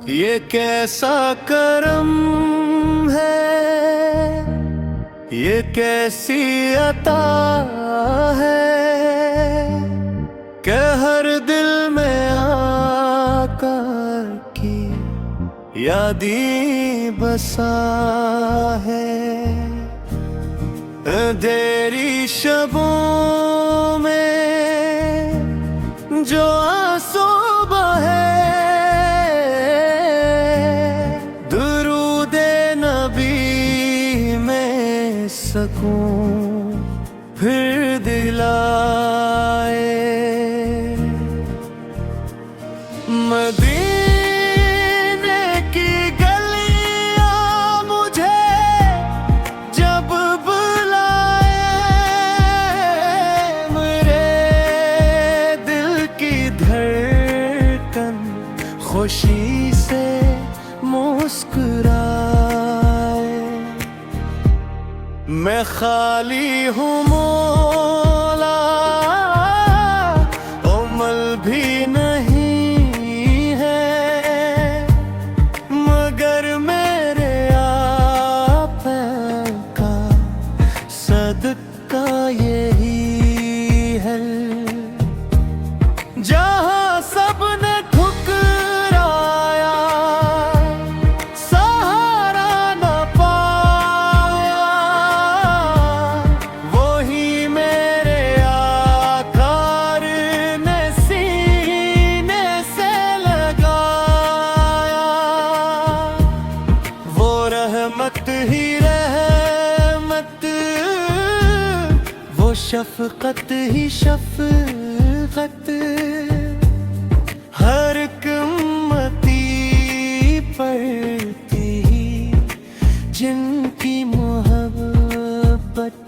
ये कैसा करम है, ये कैसी अता है कि हर दिल में आका की यादी बसा है। अंधेरी शबों में जो आंसू बहे, दुरूदे नबी में सकून फिर दिलाए। मदीने की गलियां मुझे जब बुलाए, मेरे दिल की धड़कन खुशी से मुस्कुराए। मैं खाली हूँ मौला, उमल भी नहीं है, मगर मेरे आप का सदका यही है। जहाँ सबने ठुकराया, सहारा न पाया, वही मेरे आकार ने सीने से लगाया। वो रहमत ही रहमत, वो शफकत ही शफकत, हर एक उम्मती पर थी जिनकी मोहब्बत।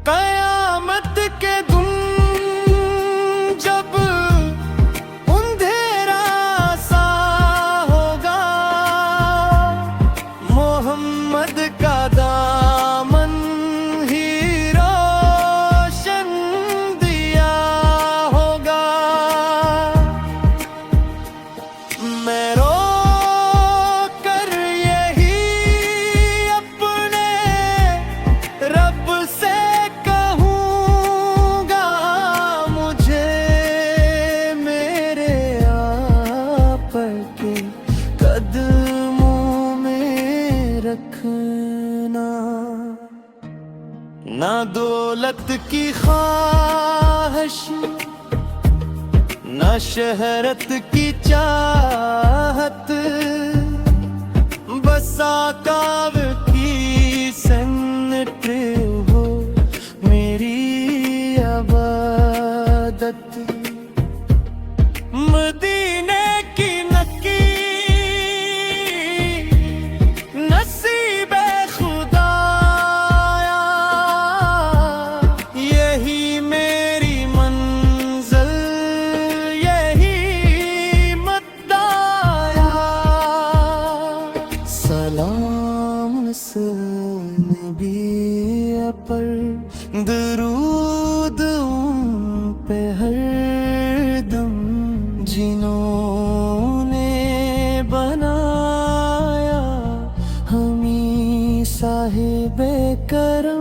कयामत के दिन जब अंधेरा सा होगा, मोहम्मद का दामन ही रोशन दिया होगा। मैं रो कर यही अपने रब से कहूँगा, मुझे मेरे आप के कदमों में रखना। ना दौलत की ख्वाहिश, ना शहरत की चाहत, बस आकाब की सन्नत हो मेरी इबादत। मदीने की नकी नसीबे खुदाया, यही मेरी मंजिल, यही मद्दाया। सलाम नबी पर, दरूद उन पे हर दम, जिन्होंने बनाया हमी साहिबे करम।